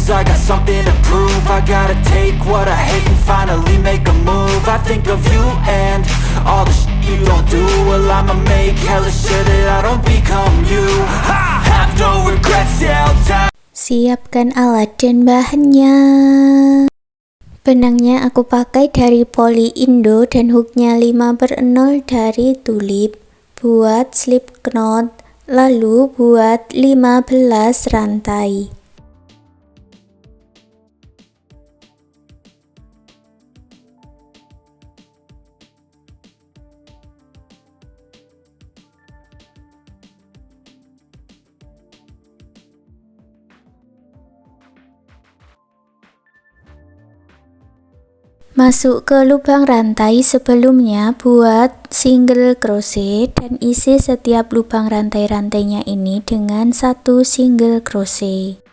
Cause I got something to prove. I gotta take what I hate and finally make a move. I think of you and all the shit you don't do. Well, I'ma make hella sure that I don't become you. I have no regrets, yeah, I'll die. Siapkan alat dan bahannya. Benangnya aku pakai dari Poli Indo dan hooknya 5/0 dari Tulip. Buat slip knot, lalu buat 15 rantai. Masuk ke lubang rantai sebelumnya, buat single crochet dan isi setiap lubang rantai-rantainya ini dengan 1 single crochet.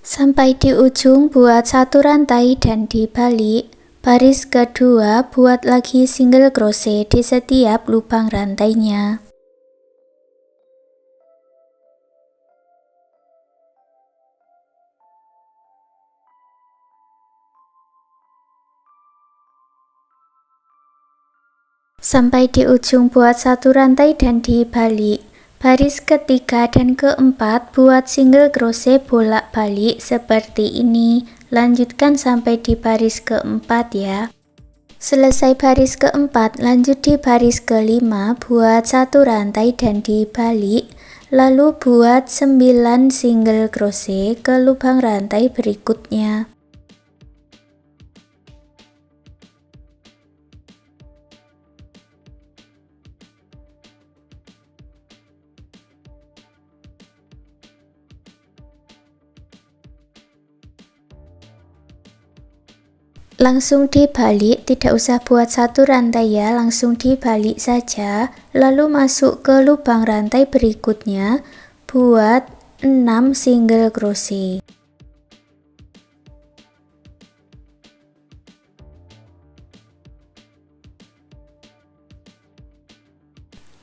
Sampai di ujung buat 1 rantai dan dibalik. Baris kedua buat lagi single crochet di setiap lubang rantainya. Sampai di ujung buat 1 rantai dan dibalik. Baris ketiga dan keempat buat single crochet bolak-balik seperti ini. Lanjutkan sampai di baris keempat ya. Selesai baris keempat, lanjut di baris kelima buat 1 rantai dan dibalik. Lalu buat 9 single crochet ke lubang rantai berikutnya. Langsung dibalik, tidak usah buat 1 rantai ya, langsung dibalik saja. Lalu masuk ke lubang rantai berikutnya, buat 6 single crochet.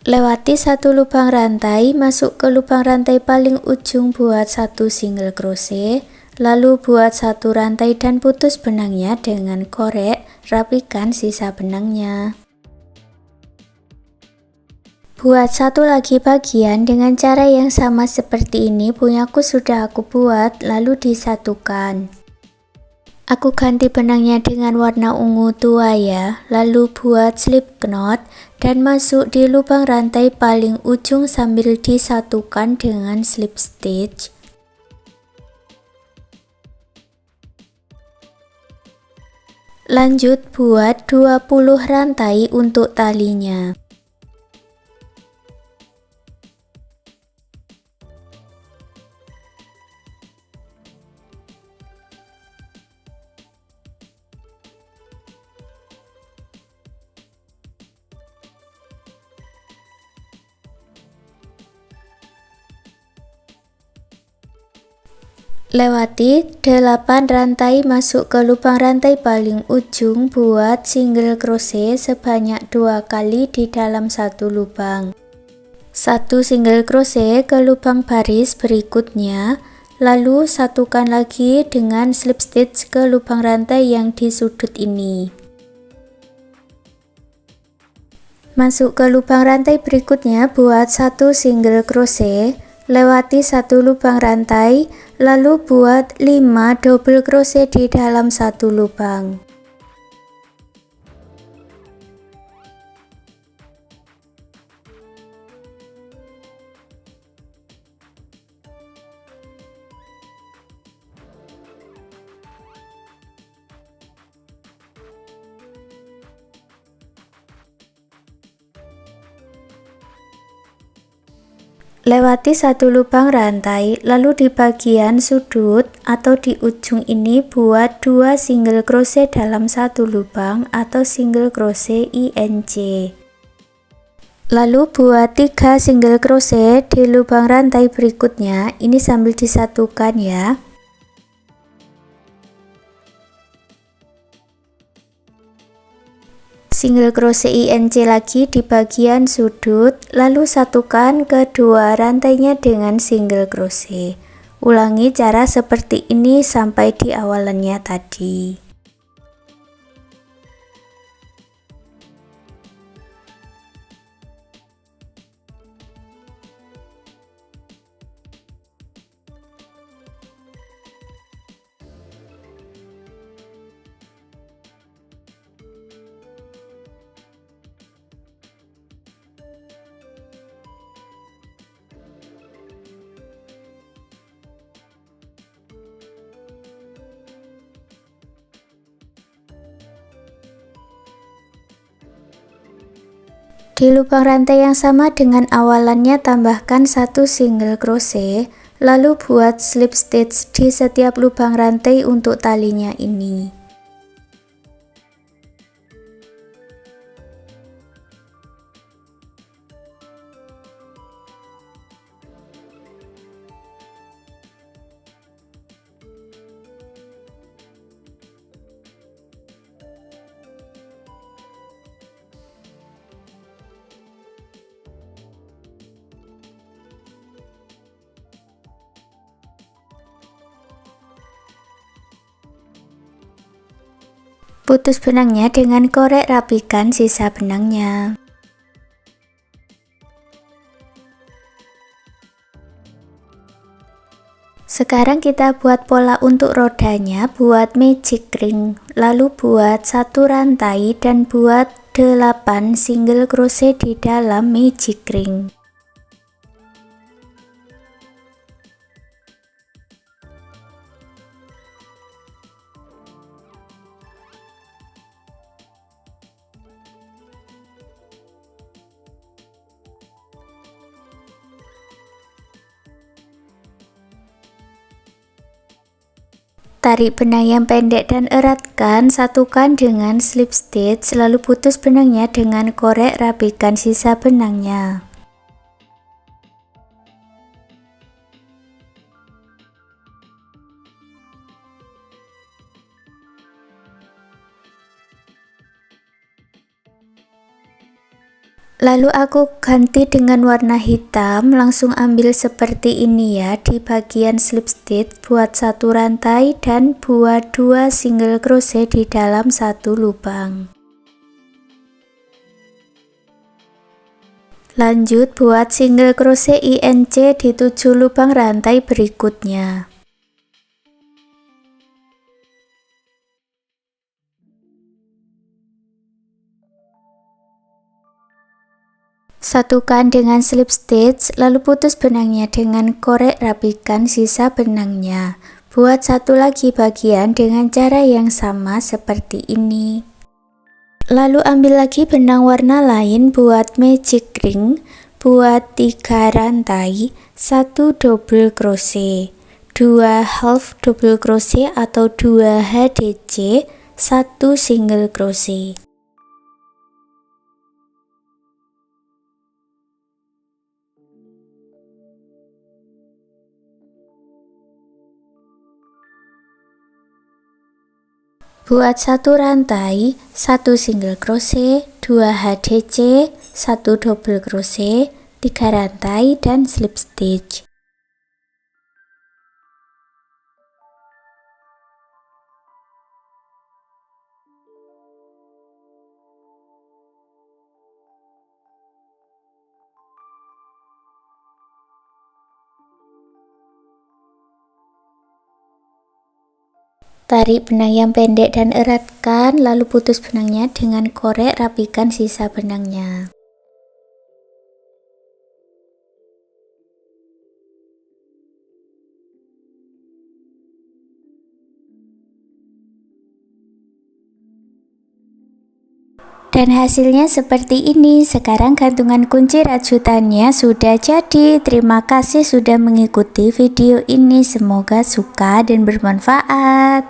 Lewati 1 lubang rantai, masuk ke lubang rantai paling ujung buat 1 single crochet. Lalu buat 1 rantai dan putus benangnya dengan korek, rapikan sisa benangnya. Buat 1 lagi bagian dengan cara yang sama seperti ini, punyaku sudah aku buat, lalu disatukan. Aku ganti benangnya dengan warna ungu tua ya, lalu buat slip knot dan masuk di lubang rantai paling ujung sambil disatukan dengan slip stitch. Lanjut buat 20 rantai untuk talinya. Lewati 8 rantai, masuk ke lubang rantai paling ujung, buat single crochet sebanyak 2 kali di dalam 1 lubang. 1 single crochet ke lubang baris berikutnya, lalu satukan lagi dengan slip stitch ke lubang rantai yang di sudut ini. Masuk ke lubang rantai berikutnya, buat 1 single crochet, lewati 1 lubang rantai, lalu buat 5 double crochet di dalam 1 lubang. Lewati satu lubang rantai, lalu di bagian sudut atau di ujung ini buat 2 single crochet dalam satu lubang atau single crochet INC. Lalu buat 3 single crochet di lubang rantai berikutnya, ini sambil disatukan ya. Single crochet INC lagi di bagian sudut, lalu satukan kedua rantainya dengan single crochet. Ulangi cara seperti ini sampai di awalannya tadi. Di lubang rantai yang sama dengan awalannya tambahkan 1 single crochet, lalu buat slip stitch di setiap lubang rantai untuk talinya ini. Putus benangnya dengan korek, rapikan sisa benangnya. Sekarang kita buat pola untuk rodanya, buat magic ring, lalu buat 1 rantai dan buat 8 single crochet di dalam magic ring. Tarik benang yang pendek dan eratkan, satukan dengan slip stitch, lalu putus benangnya dengan korek, rapikan sisa benangnya. Lalu aku ganti dengan warna hitam, langsung ambil seperti ini ya. Di bagian slip stitch buat 1 rantai dan buat 2 single crochet di dalam satu lubang. Lanjut buat single crochet INC di 7 lubang rantai berikutnya. Satukan dengan slip stitch, lalu putus benangnya dengan korek, rapikan sisa benangnya. Buat satu lagi bagian dengan cara yang sama seperti ini. Lalu ambil lagi benang warna lain buat magic ring, buat 3 rantai, 1 double crochet, 2 half double crochet atau 2 HDC, 1 single crochet. Buat 1 rantai, 1 single crochet, 2 HDC, 1 double crochet, 3 rantai dan slip stitch. Tarik benang yang pendek dan eratkan, lalu putus benangnya dengan korek, rapikan sisa benangnya. Dan hasilnya seperti ini. Sekarang gantungan kunci rajutannya sudah jadi. Terima kasih sudah mengikuti video ini. Semoga suka dan bermanfaat.